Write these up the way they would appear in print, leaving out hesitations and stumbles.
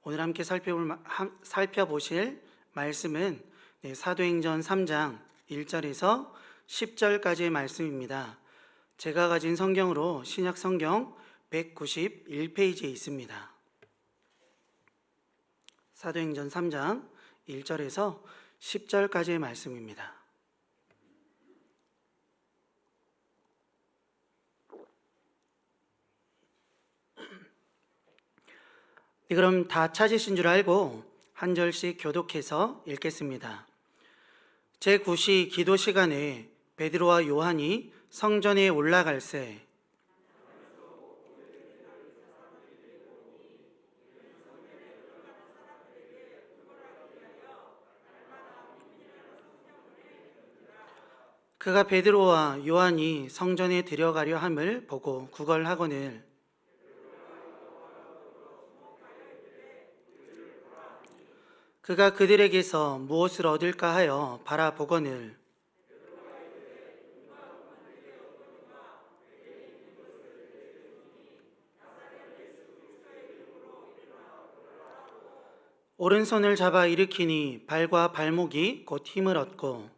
오늘 함께 살펴보실 말씀은 사도행전 3장 1절에서 10절까지의 말씀입니다. 제가 가진 성경으로 신약 성경 191페이지에 있습니다. 사도행전 3장 1절에서 10절까지의 말씀입니다. 네, 그럼 다 찾으신 줄 알고 한 절씩 교독해서 읽겠습니다. 제9시 기도 시간에 베드로와 요한이 성전에 올라갈새 그가 베드로와 요한이 성전에 들어가려 함을 보고 구걸하거늘 그가 그들에게서 무엇을 얻을까 하여 바라보거늘 오른손을 잡아 일으키니 발과 발목이 곧 힘을 얻고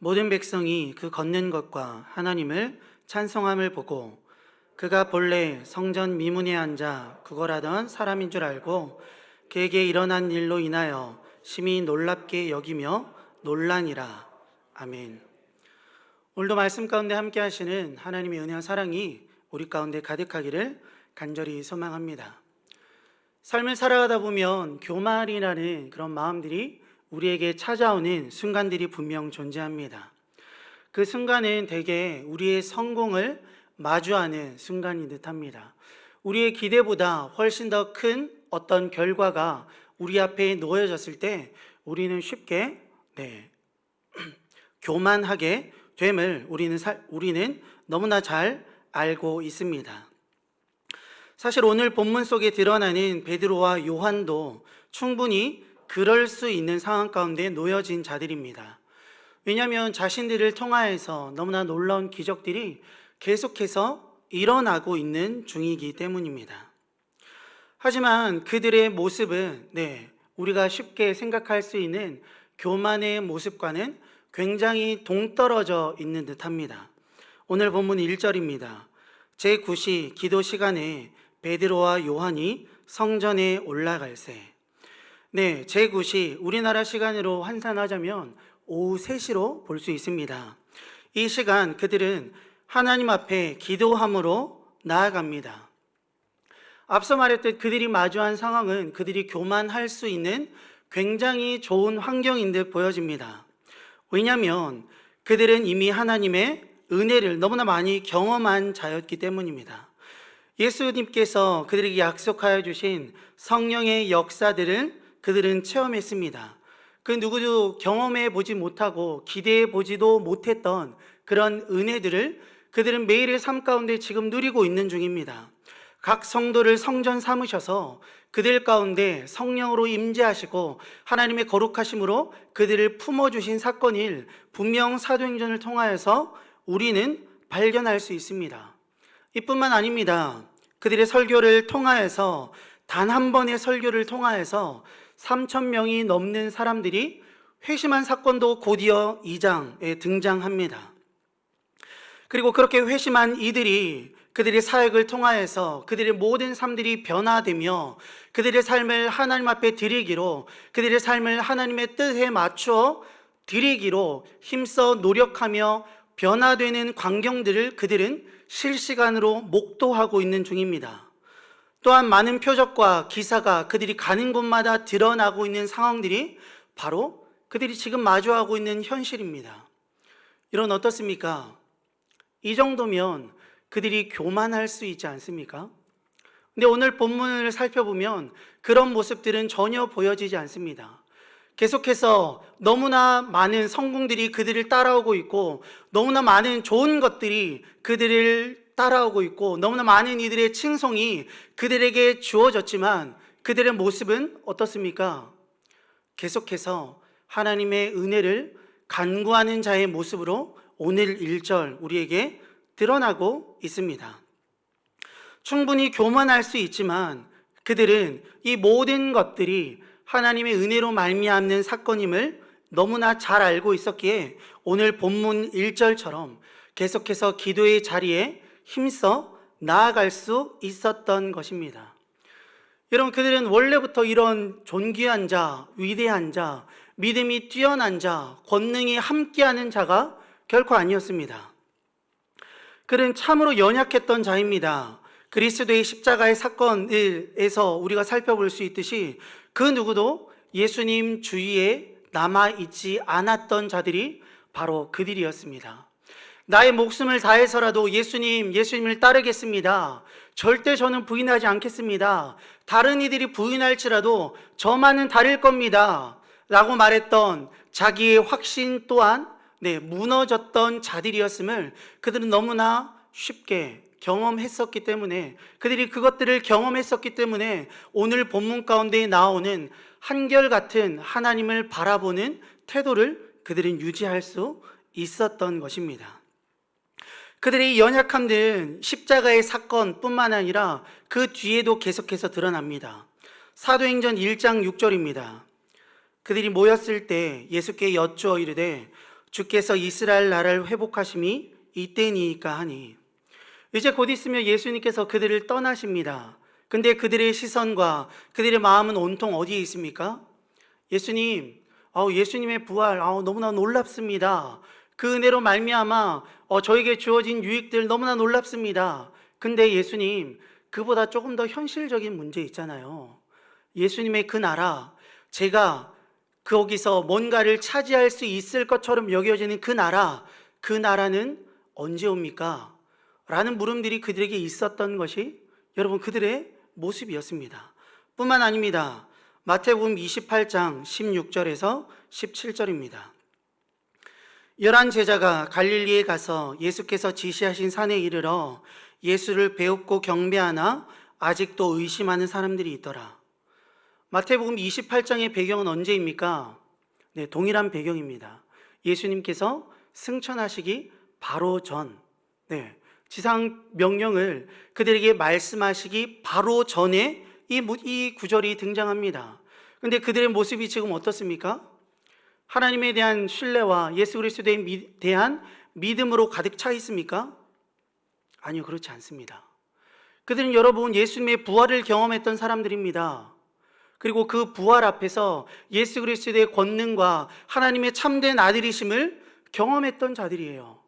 모든 백성이 그 걷는 것과 하나님을 찬송함을 보고 그가 본래 성전 미문에 앉아 구걸하던 사람인 줄 알고 그에게 일어난 일로 인하여 심히 놀랍게 여기며 놀라니라. 아멘. 오늘도 말씀 가운데 함께 하시는 하나님의 은혜와 사랑이 우리 가운데 가득하기를 간절히 소망합니다. 삶을 살아가다 보면 교만이라는 그런 마음들이 우리에게 찾아오는 순간들이 분명 존재합니다. 그 순간은 대개 우리의 성공을 마주하는 순간인 듯합니다. 우리의 기대보다 훨씬 더 큰 어떤 결과가 우리 앞에 놓여졌을 때 우리는 쉽게 교만하게 됨을 우리는 너무나 잘 알고 있습니다. 사실 오늘 본문 속에 드러나는 베드로와 요한도 충분히 그럴 수 있는 상황 가운데 놓여진 자들입니다. 왜냐하면 자신들을 통하여서 너무나 놀라운 기적들이 계속해서 일어나고 있는 중이기 때문입니다. 하지만 그들의 모습은 우리가 쉽게 생각할 수 있는 교만의 모습과는 굉장히 동떨어져 있는 듯합니다. 오늘 본문 1절입니다. 제9시 기도 시간에 베드로와 요한이 성전에 올라갈새. 제9시 우리나라 시간으로 환산하자면 오후 3시로 볼 수 있습니다. 이 시간 그들은 하나님 앞에 기도함으로 나아갑니다. 앞서 말했듯 그들이 마주한 상황은 그들이 교만할 수 있는 굉장히 좋은 환경인 듯 보여집니다. 왜냐하면 그들은 이미 하나님의 은혜를 너무나 많이 경험한 자였기 때문입니다. 예수님께서 그들에게 약속하여 주신 성령의 역사들을 그들은 체험했습니다. 그 누구도 경험해 보지 못하고 기대해 보지도 못했던 그런 은혜들을 그들은 매일의 삶 가운데 지금 누리고 있는 중입니다. 각 성도를 성전 삼으셔서 그들 가운데 성령으로 임재하시고 하나님의 거룩하심으로 그들을 품어주신 사건을 분명 사도행전을 통하여서 우리는 발견할 수 있습니다. 이뿐만 아닙니다. 그들의 설교를 통하여서 단 한 번의 설교를 통하여서 3,000명이 넘는 사람들이 회심한 사건도 곧이어 2장에 등장합니다. 그리고 그렇게 회심한 이들이 그들의 사역을 통하여서 그들의 모든 삶들이 변화되며 그들의 삶을 하나님 앞에 드리기로, 그들의 삶을 하나님의 뜻에 맞추어 드리기로 힘써 노력하며 변화되는 광경들을 그들은 실시간으로 목도하고 있는 중입니다. 또한 많은 표적과 기사가 그들이 가는 곳마다 드러나고 있는 상황들이 바로 그들이 지금 마주하고 있는 현실입니다. 이런 어떻습니까? 이 정도면 그들이 교만할 수 있지 않습니까? 근데 오늘 본문을 살펴보면 그런 모습들은 전혀 보여지지 않습니다. 계속해서 너무나 많은 성공들이 그들을 따라오고 있고 너무나 많은 좋은 것들이 그들을 따라오고 있고 너무나 많은 이들의 칭송이 그들에게 주어졌지만 그들의 모습은 어떻습니까? 계속해서 하나님의 은혜를 간구하는 자의 모습으로 오늘 1절 우리에게 드러나고 있습니다. 충분히 교만할 수 있지만 그들은 이 모든 것들이 하나님의 은혜로 말미암는 사건임을 너무나 잘 알고 있었기에 오늘 본문 1절처럼 계속해서 기도의 자리에 힘써 나아갈 수 있었던 것입니다. 여러분, 그들은 원래부터 이런 존귀한 자, 위대한 자, 믿음이 뛰어난 자, 권능이 함께하는 자가 결코 아니었습니다. 그들은 참으로 연약했던 자입니다. 그리스도의 십자가의 사건에서 우리가 살펴볼 수 있듯이 그 누구도 예수님 주위에 남아있지 않았던 자들이 바로 그들이었습니다. 나의 목숨을 다해서라도 예수님을 따르겠습니다. 절대 저는 부인하지 않겠습니다. 다른 이들이 부인할지라도 저만은 다를 겁니다. 라고 말했던 자기의 확신 또한 무너졌던 자들이었음을 그들은 너무나 쉽게 경험했었기 때문에, 그들이 그것들을 경험했었기 때문에 오늘 본문 가운데 나오는 한결같은 하나님을 바라보는 태도를 그들은 유지할 수 있었던 것입니다. 그들의 연약함들은 십자가의 사건뿐만 아니라 그 뒤에도 계속해서 드러납니다. 사도행전 1장 6절입니다. 그들이 모였을 때 예수께 여쭈어 이르되 주께서 이스라엘 나라를 회복하심이 이때니이까 하니, 이제 곧 있으면 예수님께서 그들을 떠나십니다. 근데 그들의 시선과 그들의 마음은 온통 어디에 있습니까? 예수님의 부활 너무나 놀랍습니다. 그 은혜로 말미암아 저에게 주어진 유익들 너무나 놀랍습니다. 근데 예수님, 그보다 조금 더 현실적인 문제 있잖아요. 예수님의 그 나라, 제가 거기서 뭔가를 차지할 수 있을 것처럼 여겨지는 그 나라는 언제 옵니까? 라는 물음들이 그들에게 있었던 것이 여러분 그들의 모습이었습니다. 뿐만 아닙니다. 마태복음 28장 16절에서 17절입니다. 11 제자가 갈릴리에 가서 예수께서 지시하신 산에 이르러 예수를 배웁고 경배하나 아직도 의심하는 사람들이 있더라. 마태복음 28장의 배경은 언제입니까? 동일한 배경입니다. 예수님께서 승천하시기 바로 전, 지상 명령을 그들에게 말씀하시기 바로 전에 이 구절이 등장합니다. 그런데 그들의 모습이 지금 어떻습니까? 하나님에 대한 신뢰와 예수 그리스도에 대한 믿음으로 가득 차 있습니까? 아니요, 그렇지 않습니다. 그들은 여러분 예수님의 부활을 경험했던 사람들입니다. 그리고 그 부활 앞에서 예수 그리스도의 권능과 하나님의 참된 아들이심을 경험했던 자들이에요.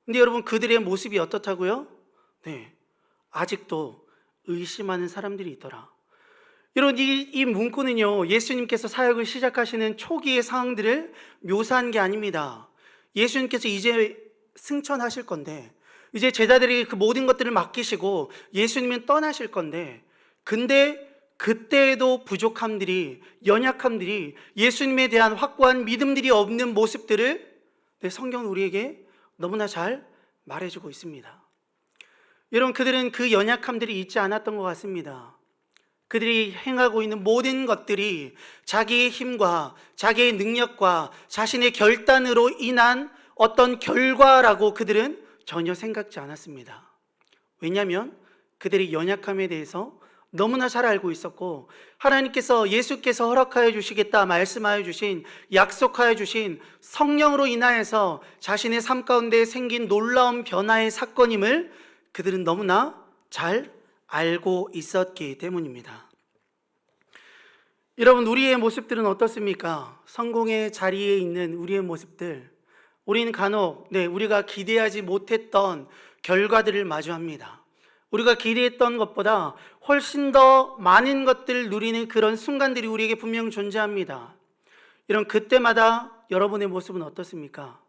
근데 여러분 그들의 모습이 어떻다고요? 아직도 의심하는 사람들이 있더라. 여러분 이 문구는요, 예수님께서 사역을 시작하시는 초기의 상황들을 묘사한 게 아닙니다. 예수님께서 이제 승천하실 건데, 이제 제자들이 그 모든 것들을 맡기시고 예수님은 떠나실 건데, 근데 그때에도 부족함들이, 연약함들이, 예수님에 대한 확고한 믿음들이 없는 모습들을 성경은 우리에게 너무나 잘 말해주고 있습니다. 여러분 그들은 그 연약함들이 있지 않았던 것 같습니다. 그들이 행하고 있는 모든 것들이 자기의 힘과 자기의 능력과 자신의 결단으로 인한 어떤 결과라고 그들은 전혀 생각지 않았습니다. 왜냐하면 그들의 연약함에 대해서 너무나 잘 알고 있었고, 하나님께서 예수께서 허락하여 주시겠다 말씀하여 주신, 약속하여 주신 성령으로 인하여서 자신의 삶 가운데 생긴 놀라운 변화의 사건임을 그들은 너무나 잘 알고 있었기 때문입니다. 여러분 우리의 모습들은 어떻습니까? 성공의 자리에 있는 우리의 모습들, 우리는 간혹 우리가 기대하지 못했던 결과들을 마주합니다. 우리가 기대했던 것보다 훨씬 더 많은 것들을 누리는 그런 순간들이 우리에게 분명 존재합니다. 이런 그때마다 여러분의 모습은 어떻습니까?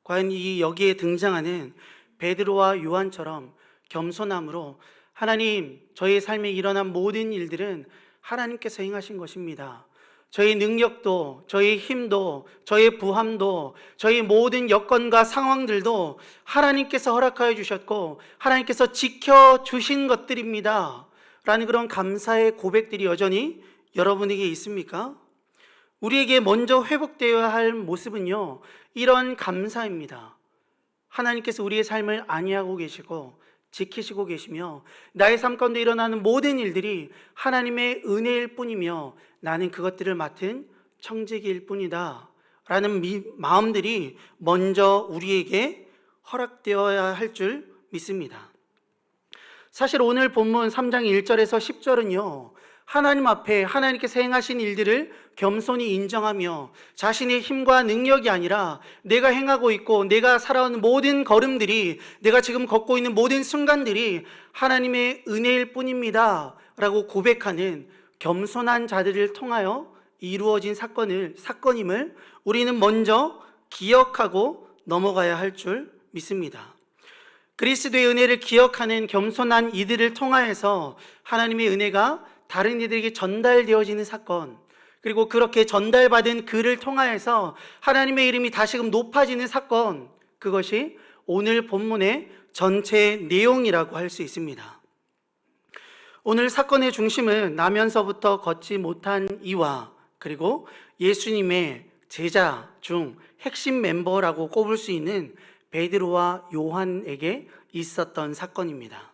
과연 여기에 등장하는 베드로와 요한처럼 겸손함으로 하나님, 저의 삶에 일어난 모든 일들은 하나님께서 행하신 것입니다. 저의 능력도, 저의 힘도, 저의 부함도, 저의 모든 여건과 상황들도 하나님께서 허락하여 주셨고 하나님께서 지켜주신 것들입니다 라는 그런 감사의 고백들이 여전히 여러분에게 있습니까? 우리에게 먼저 회복되어야 할 모습은요, 이런 감사입니다. 하나님께서 우리의 삶을 안위하고 계시고 지키시고 계시며 나의 삶 가운데 일어나는 모든 일들이 하나님의 은혜일 뿐이며 나는 그것들을 맡은 청지기일 뿐이다 라는 마음들이 먼저 우리에게 허락되어야 할 줄 믿습니다. 사실 오늘 본문 3장 1절에서 10절은요 하나님 앞에 하나님께서 행하신 일들을 겸손히 인정하며 자신의 힘과 능력이 아니라 내가 행하고 있고 내가 살아온 모든 걸음들이, 내가 지금 걷고 있는 모든 순간들이 하나님의 은혜일 뿐입니다 라고 고백하는 겸손한 자들을 통하여 이루어진 사건임을 우리는 먼저 기억하고 넘어가야 할 줄 믿습니다. 그리스도의 은혜를 기억하는 겸손한 이들을 통하여서 하나님의 은혜가 다른 이들에게 전달되어지는 사건, 그리고 그렇게 전달받은 그를 통하여서 하나님의 이름이 다시금 높아지는 사건, 그것이 오늘 본문의 전체 내용이라고 할 수 있습니다. 오늘 사건의 중심은 나면서부터 걷지 못한 이와 그리고 예수님의 제자 중 핵심 멤버라고 꼽을 수 있는 베드로와 요한에게 있었던 사건입니다.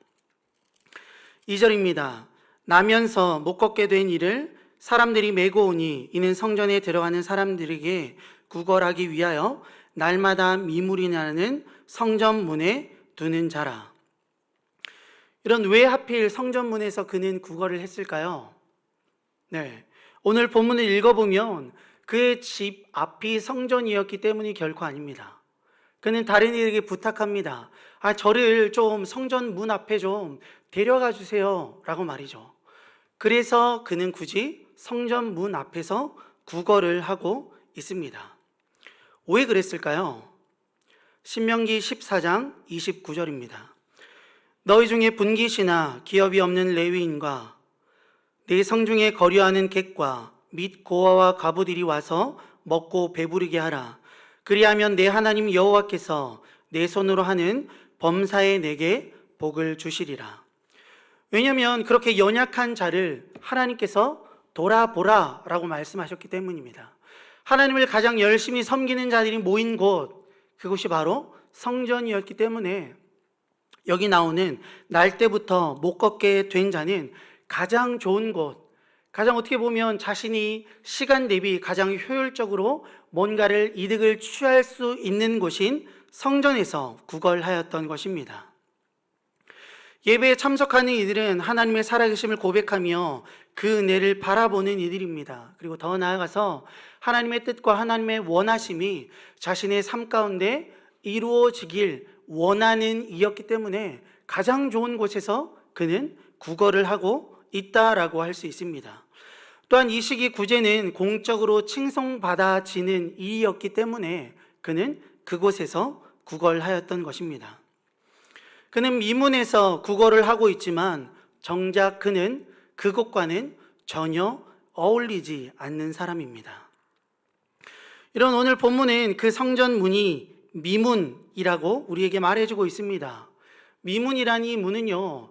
2절입니다. 나면서 못 걷게 된 이를 사람들이 메고 오니 이는 성전에 들어가는 사람들에게 구걸하기 위하여 날마다 미물이 나는 성전 문에 두는 자라. 이런 왜 하필 성전 문에서 그는 구걸을 했을까요? 오늘 본문을 읽어보면 그의 집 앞이 성전이었기 때문이 결코 아닙니다. 그는 다른 이에게 부탁합니다. 저를 좀 성전 문 앞에 좀 데려가 주세요 라고 말이죠. 그래서 그는 굳이 성전 문 앞에서 구걸을 하고 있습니다. 왜 그랬을까요? 신명기 14장 29절입니다. 너희 중에 분깃이나 기업이 없는 레위인과 내 성중에 거류하는 객과 및 고아와 과부들이 와서 먹고 배부르게 하라. 그리하면 내 하나님 여호와께서 내 손으로 하는 범사에 내게 복을 주시리라. 왜냐하면 그렇게 연약한 자를 하나님께서 돌아보라 라고 말씀하셨기 때문입니다. 하나님을 가장 열심히 섬기는 자들이 모인 곳, 그곳이 바로 성전이었기 때문에 여기 나오는 날 때부터 못 걷게 된 자는 가장 좋은 곳, 가장 어떻게 보면 자신이 시간 대비 가장 효율적으로 뭔가를 이득을 취할 수 있는 곳인 성전에서 구걸하였던 것입니다. 예배에 참석하는 이들은 하나님의 살아계심을 고백하며 그 은혜를 바라보는 이들입니다. 그리고 더 나아가서 하나님의 뜻과 하나님의 원하심이 자신의 삶 가운데 이루어지길 원하는 이였기 때문에 가장 좋은 곳에서 그는 구걸을 하고 있다라고 할 수 있습니다. 또한 이 시기 구제는 공적으로 칭송받아지는 이였기 때문에 그는 그곳에서 구걸하였던 것입니다. 그는 미문에서 구걸을 하고 있지만 정작 그는 그곳과는 전혀 어울리지 않는 사람입니다. 이런 오늘 본문은 그 성전 문이 미문이라고 우리에게 말해주고 있습니다. 미문이란 이 문은요,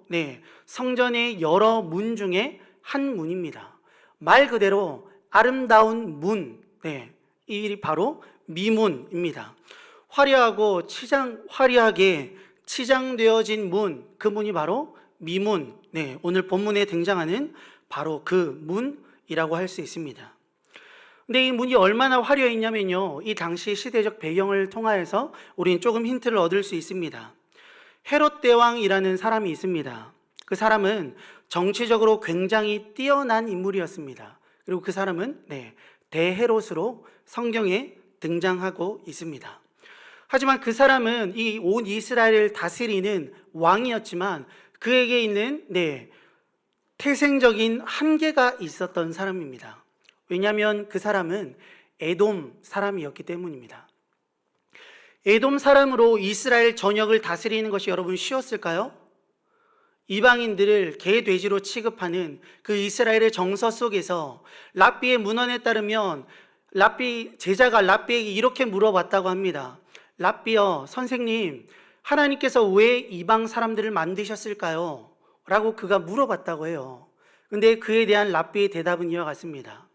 성전의 여러 문 중에 한 문입니다. 말 그대로 아름다운 문, 이 바로 미문입니다. 화려하게 치장되어진 문, 그 문이 바로 미문, 오늘 본문에 등장하는 바로 그 문이라고 할 수 있습니다. 근데 이 문이 얼마나 화려했냐면요, 이 당시 시대적 배경을 통하여서 우리는 조금 힌트를 얻을 수 있습니다. 헤롯 대왕이라는 사람이 있습니다. 그 사람은 정치적으로 굉장히 뛰어난 인물이었습니다. 그리고 그 사람은 대헤롯으로 성경에 등장하고 있습니다. 하지만 그 사람은 이 온 이스라엘을 다스리는 왕이었지만 그에게 있는 태생적인 한계가 있었던 사람입니다. 왜냐하면 그 사람은 에돔 사람이었기 때문입니다. 에돔 사람으로 이스라엘 전역을 다스리는 것이 여러분 쉬웠을까요? 이방인들을 개, 돼지로 취급하는 그 이스라엘의 정서 속에서 랍비의 문헌에 따르면 제자가 랍비에게 이렇게 물어봤다고 합니다. 랍비여, 선생님, 하나님께서 왜 이방 사람들을 만드셨을까요? 라고 그가 물어봤다고 해요. 근데 그에 대한 랍비의 대답은 이와 같습니다.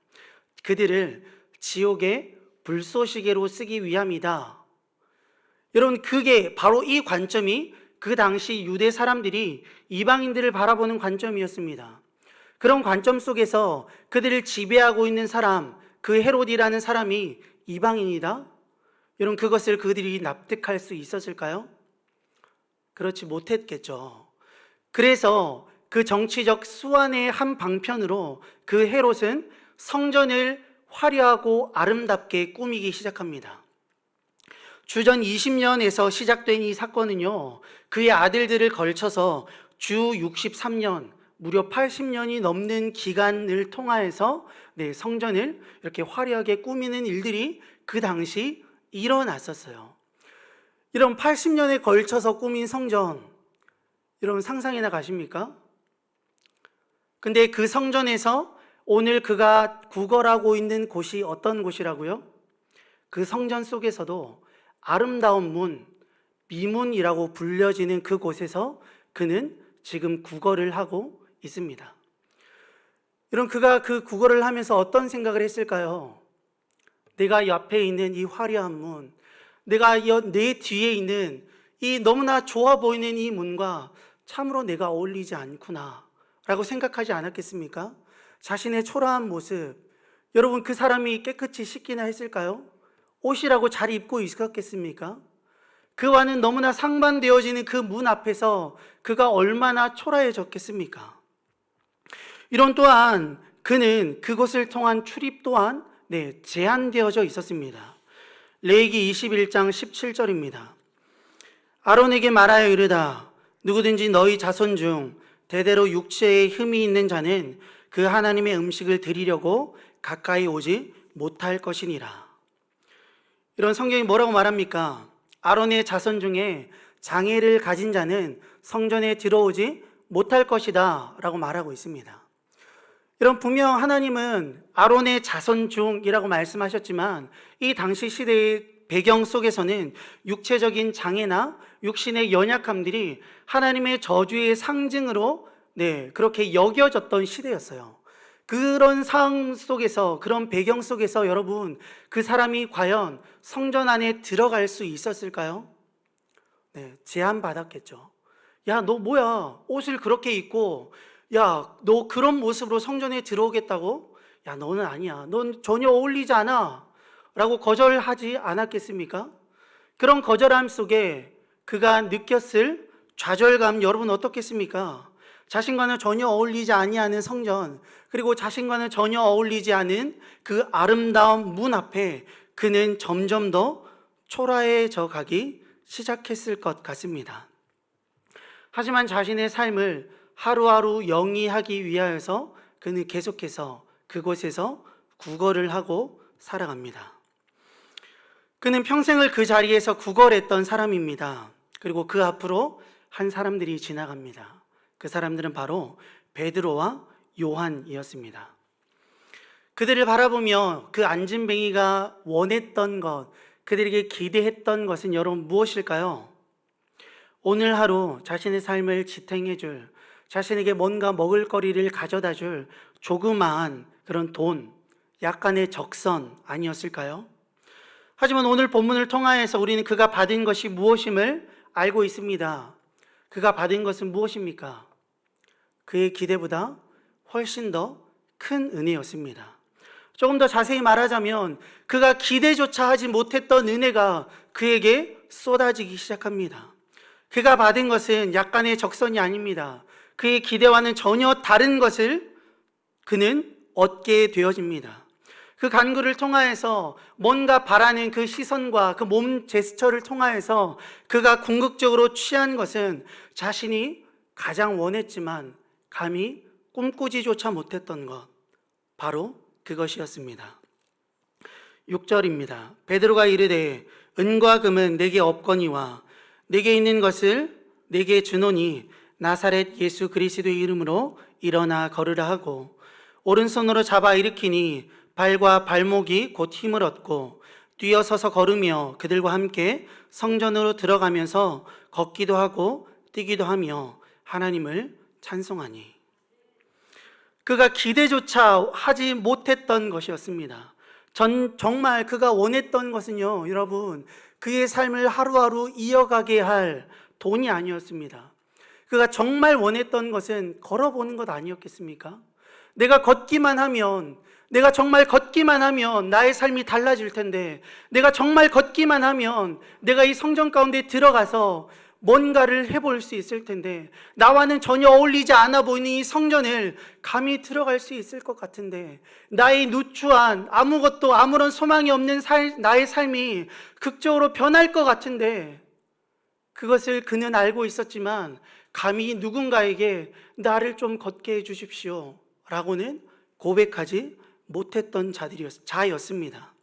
그들을 지옥의 불쏘시개로 쓰기 위함이다. 여러분, 그게 바로 이 관점이 그 당시 유대 사람들이 이방인들을 바라보는 관점이었습니다. 그런 관점 속에서 그들을 지배하고 있는 사람, 그 헤롯이라는 사람이 이방인이다? 여러분, 그것을 그들이 납득할 수 있었을까요? 그렇지 못했겠죠. 그래서 그 정치적 수완의 한 방편으로 그 헤롯은 성전을 화려하고 아름답게 꾸미기 시작합니다. 주전 20년에서 시작된 이 사건은요, 그의 아들들을 걸쳐서 주 63년, 무려 80년이 넘는 기간을 통하여서 성전을 이렇게 화려하게 꾸미는 일들이 그 당시 일어났었어요. 이런 80년에 걸쳐서 꾸민 성전, 여러분 상상이나 가십니까? 근데 그 성전에서 오늘 그가 구걸하고 있는 곳이 어떤 곳이라고요? 그 성전 속에서도 아름다운 문, 미문이라고 불려지는 그 곳에서 그는 지금 구걸을 하고 있습니다. 여러분, 그가 그 구걸을 하면서 어떤 생각을 했을까요? 내가 옆에 있는 이 화려한 문, 내가 내 뒤에 있는 이 너무나 좋아 보이는 이 문과 참으로 내가 어울리지 않구나 라고 생각하지 않았겠습니까? 자신의 초라한 모습, 여러분, 그 사람이 깨끗이 씻기나 했을까요? 옷이라고 잘 입고 있었겠습니까? 그와는 너무나 상반되어지는 그 문 앞에서 그가 얼마나 초라해졌겠습니까? 이런 또한 그는 그곳을 통한 출입 또한 제한되어져 있었습니다. 레위기 21장 17절입니다. 아론에게 말하여 이르다. 누구든지 너희 자손 중 대대로 육체에 흠이 있는 자는 그 하나님의 음식을 드리려고 가까이 오지 못할 것이니라. 이런 성경이 뭐라고 말합니까? 아론의 자손 중에 장애를 가진 자는 성전에 들어오지 못할 것이다 라고 말하고 있습니다. 여러분, 분명 하나님은 아론의 자손 중이라고 말씀하셨지만 이 당시 시대의 배경 속에서는 육체적인 장애나 육신의 연약함들이 하나님의 저주의 상징으로 그렇게 여겨졌던 시대였어요. 그런 상황 속에서, 그런 배경 속에서 여러분, 그 사람이 과연 성전 안에 들어갈 수 있었을까요? 제한받았겠죠. 야, 너 뭐야? 옷을 그렇게 입고, 야, 너 그런 모습으로 성전에 들어오겠다고? 야, 너는 아니야. 넌 전혀 어울리지 않아. 라고 거절하지 않았겠습니까? 그런 거절함 속에 그가 느꼈을 좌절감, 여러분 어떻겠습니까? 자신과는 전혀 어울리지 아니하는 성전, 그리고 자신과는 전혀 어울리지 않은 그 아름다운 문 앞에 그는 점점 더 초라해져 가기 시작했을 것 같습니다. 하지만 자신의 삶을 하루하루 영위하기 위하여서 그는 계속해서 그곳에서 구걸을 하고 살아갑니다. 그는 평생을 그 자리에서 구걸했던 사람입니다. 그리고 그 앞으로 한 사람들이 지나갑니다. 그 사람들은 바로 베드로와 요한이었습니다. 그들을 바라보며 그 안진뱅이가 원했던 것, 그들에게 기대했던 것은 여러분 무엇일까요? 오늘 하루 자신의 삶을 지탱해 줄, 자신에게 뭔가 먹을거리를 가져다 줄 조그마한 그런 돈, 약간의 적선 아니었을까요? 하지만 오늘 본문을 통하여서 우리는 그가 받은 것이 무엇임을 알고 있습니다. 그가 받은 것은 무엇입니까? 그의 기대보다 훨씬 더 큰 은혜였습니다. 조금 더 자세히 말하자면 그가 기대조차 하지 못했던 은혜가 그에게 쏟아지기 시작합니다. 그가 받은 것은 약간의 적선이 아닙니다. 그의 기대와는 전혀 다른 것을 그는 얻게 되어집니다. 그 간구를 통하여서 뭔가 바라는 그 시선과 그 몸 제스처를 통하여서 그가 궁극적으로 취한 것은 자신이 가장 원했지만 감히 꿈꾸지조차 못했던 것, 바로 그것이었습니다. 6절입니다. 베드로가 이르되 은과 금은 내게 없거니와 내게 있는 것을 내게 주노니 나사렛 예수 그리스도의 이름으로 일어나 걸으라 하고 오른손으로 잡아 일으키니 발과 발목이 곧 힘을 얻고 뛰어서서 걸으며 그들과 함께 성전으로 들어가면서 걷기도 하고 뛰기도 하며 하나님을 찬송하니. 그가 기대조차 하지 못했던 것이었습니다. 정말 그가 원했던 것은요, 여러분, 그의 삶을 하루하루 이어가게 할 돈이 아니었습니다. 그가 정말 원했던 것은 걸어보는 것 아니었겠습니까? 내가 걷기만 하면, 내가 정말 걷기만 하면 나의 삶이 달라질 텐데, 내가 정말 걷기만 하면 내가 이 성전 가운데 들어가서 뭔가를 해볼 수 있을 텐데, 나와는 전혀 어울리지 않아 보이는 이 성전을 감히 들어갈 수 있을 것 같은데, 나의 누추한 아무것도 아무런 소망이 없는 나의 삶이 극적으로 변할 것 같은데, 그것을 그는 알고 있었지만 감히 누군가에게 나를 좀 걷게 해 주십시오 라고는 고백하지 못했던 자였습니다.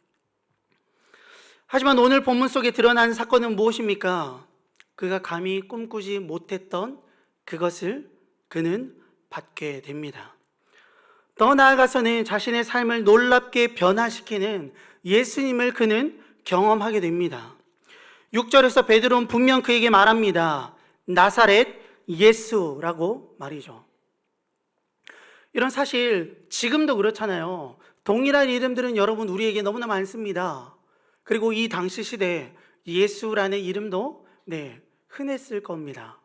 하지만 오늘 본문 속에 드러난 사건은 무엇입니까? 그가 감히 꿈꾸지 못했던 그것을 그는 받게 됩니다. 더 나아가서는 자신의 삶을 놀랍게 변화시키는 예수님을 그는 경험하게 됩니다. 6절에서 베드로는 분명 그에게 말합니다. 나사렛 예수라고 말이죠. 이런 사실 지금도 그렇잖아요. 동일한 이름들은 여러분 우리에게 너무나 많습니다. 그리고 이 당시 시대에 예수라는 이름도 흔했을 겁니다.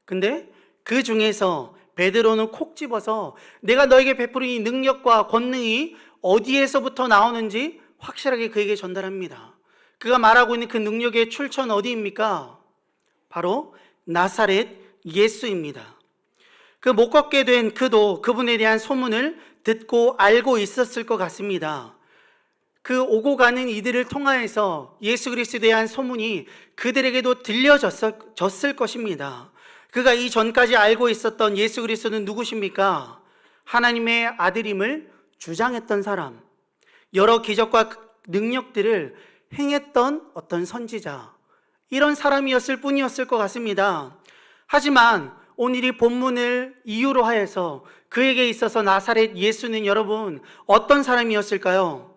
근데 그 중에서 베드로는 콕 집어서 내가 너에게 베푸는 이 능력과 권능이 어디에서부터 나오는지 확실하게 그에게 전달합니다. 그가 말하고 있는 그 능력의 출처는 어디입니까? 바로 나사렛 예수입니다. 그 못 걷게 된 그도 그분에 대한 소문을 듣고 알고 있었을 것 같습니다. 그 오고 가는 이들을 통하여서 예수 그리스도에 대한 소문이 그들에게도 들려졌을 것입니다. 그가 이전까지 알고 있었던 예수 그리스도는 누구십니까? 하나님의 아들임을 주장했던 사람, 여러 기적과 능력들을 행했던 어떤 선지자, 이런 사람이었을 뿐이었을 것 같습니다. 하지만 오늘 이 본문을 이유로 하여서 그에게 있어서 나사렛 예수는 여러분 어떤 사람이었을까요?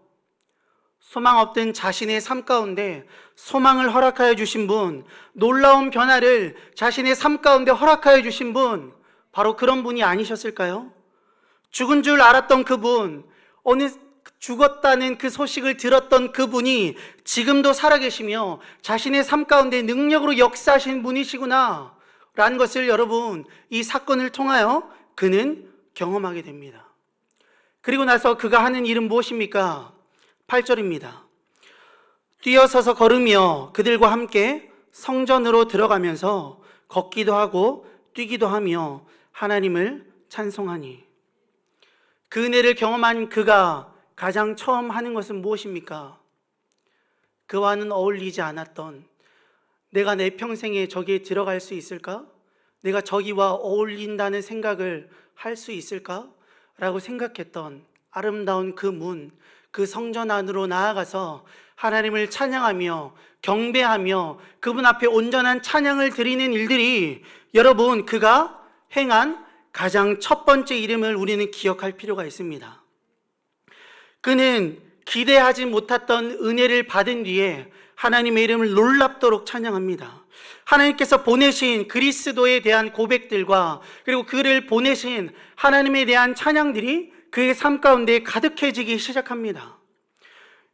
소망 없던 자신의 삶 가운데 소망을 허락하여 주신 분, 놀라운 변화를 자신의 삶 가운데 허락하여 주신 분, 바로 그런 분이 아니셨을까요? 죽은 줄 알았던 그분, 어느 죽었다는 그 소식을 들었던 그분이 지금도 살아계시며 자신의 삶 가운데 능력으로 역사하신 분이시구나 라는 것을 여러분 이 사건을 통하여 그는 경험하게 됩니다. 그리고 나서 그가 하는 일은 무엇입니까? 8절입니다. 뛰어서서 걸으며 그들과 함께 성전으로 들어가면서 걷기도 하고 뛰기도 하며 하나님을 찬송하니. 그 은혜를 경험한 그가 가장 처음 하는 것은 무엇입니까? 그와는 어울리지 않았던, 내가 내 평생에 저기에 들어갈 수 있을까? 내가 저기와 어울린다는 생각을 할 수 있을까? 라고 생각했던 아름다운 그 문, 그 성전 안으로 나아가서 하나님을 찬양하며 경배하며 그분 앞에 온전한 찬양을 드리는 일들이 여러분 그가 행한 가장 첫 번째 이름을 우리는 기억할 필요가 있습니다. 그는 기대하지 못했던 은혜를 받은 뒤에 하나님의 이름을 놀랍도록 찬양합니다. 하나님께서 보내신 그리스도에 대한 고백들과 그리고 그를 보내신 하나님에 대한 찬양들이 그의 삶 가운데 가득해지기 시작합니다.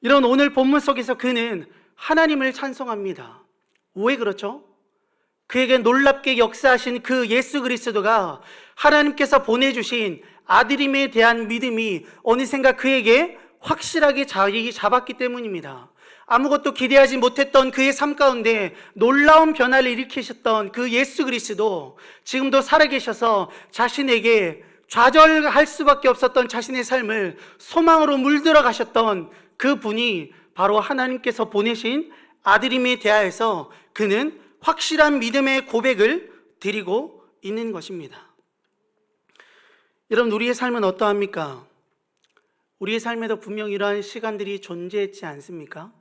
이런 오늘 본문 속에서 그는 하나님을 찬송합니다. 왜 그렇죠? 그에게 놀랍게 역사하신 그 예수 그리스도가 하나님께서 보내주신 아들임에 대한 믿음이 어느샌가 그에게 확실하게 자리 잡았기 때문입니다. 아무것도 기대하지 못했던 그의 삶 가운데 놀라운 변화를 일으키셨던 그 예수 그리스도, 지금도 살아계셔서 자신에게 좌절할 수밖에 없었던 자신의 삶을 소망으로 물들어 가셨던 그 분이 바로 하나님께서 보내신 아들임에 대하여서 그는 확실한 믿음의 고백을 드리고 있는 것입니다. 여러분, 우리의 삶은 어떠합니까? 우리의 삶에도 분명 이러한 시간들이 존재했지 않습니까?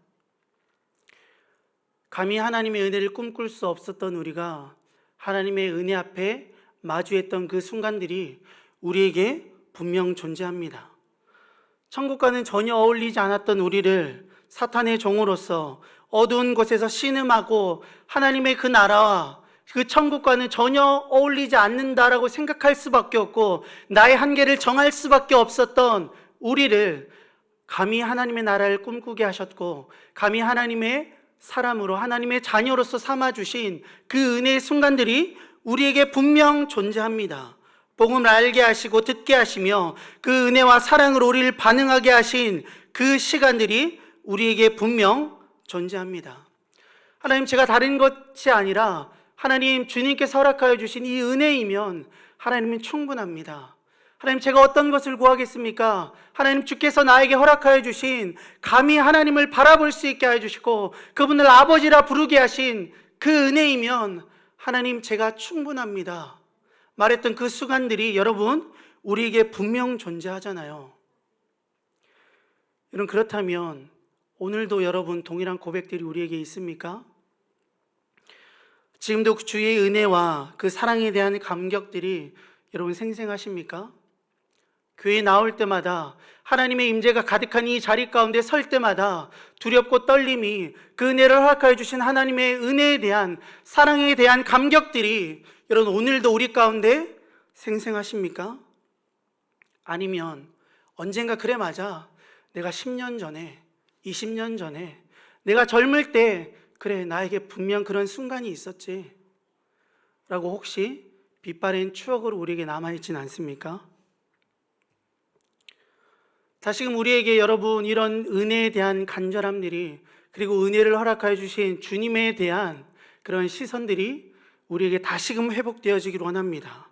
감히 하나님의 은혜를 꿈꿀 수 없었던 우리가 하나님의 은혜 앞에 마주했던 그 순간들이 우리에게 분명 존재합니다. 천국과는 전혀 어울리지 않았던 우리를 사탄의 종으로서 어두운 곳에서 신음하고 하나님의 그 나라와 그 천국과는 전혀 어울리지 않는다라고 생각할 수밖에 없고 나의 한계를 정할 수밖에 없었던 우리를 감히 하나님의 나라를 꿈꾸게 하셨고 감히 하나님의 사람으로 하나님의 자녀로서 삼아주신 그 은혜의 순간들이 우리에게 분명 존재합니다. 복음을 알게 하시고 듣게 하시며 그 은혜와 사랑으로 우리를 반응하게 하신 그 시간들이 우리에게 분명 존재합니다. 하나님, 제가 다른 것이 아니라 하나님 주님께서 허락하여 주신 이 은혜이면 하나님은 충분합니다. 하나님, 제가 어떤 것을 구하겠습니까? 하나님, 주께서 나에게 허락하여 주신 감히 하나님을 바라볼 수 있게 하여 주시고 그분을 아버지라 부르게 하신 그 은혜이면 하나님, 제가 충분합니다. 말했던 그 순간들이 여러분 우리에게 분명 존재하잖아요. 여러분, 그렇다면 오늘도 여러분 동일한 고백들이 우리에게 있습니까? 지금도 주의 은혜와 그 사랑에 대한 감격들이 여러분 생생하십니까? 교회에 나올 때마다 하나님의 임재가 가득한 이 자리 가운데 설 때마다 두렵고 떨림이 그 은혜를 허락하여 주신 하나님의 은혜에 대한 사랑에 대한 감격들이 여러분 오늘도 우리 가운데 생생하십니까? 아니면 언젠가 그래 맞아, 내가 10년 전에 20년 전에 내가 젊을 때 그래 나에게 분명 그런 순간이 있었지 라고 혹시 빛바랜 추억으로 우리에게 남아있진 않습니까? 다시금 우리에게 여러분 이런 은혜에 대한 간절함들이, 그리고 은혜를 허락하여 주신 주님에 대한 그런 시선들이 우리에게 다시금 회복되어지기를 원합니다.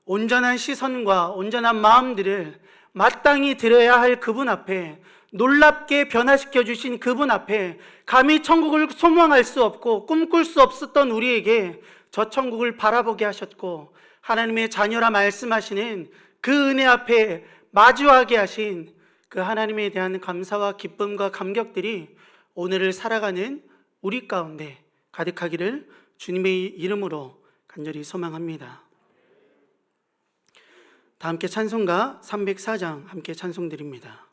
온전한 시선과 온전한 마음들을 마땅히 드려야 할 그분 앞에, 놀랍게 변화시켜 주신 그분 앞에 감히 천국을 소망할 수 없고 꿈꿀 수 없었던 우리에게 저 천국을 바라보게 하셨고 하나님의 자녀라 말씀하시는 그 은혜 앞에 마주하게 하신 그 하나님에 대한 감사와 기쁨과 감격들이 오늘을 살아가는 우리 가운데 가득하기를 주님의 이름으로 간절히 소망합니다. 다 함께 찬송가 304장 함께 찬송드립니다.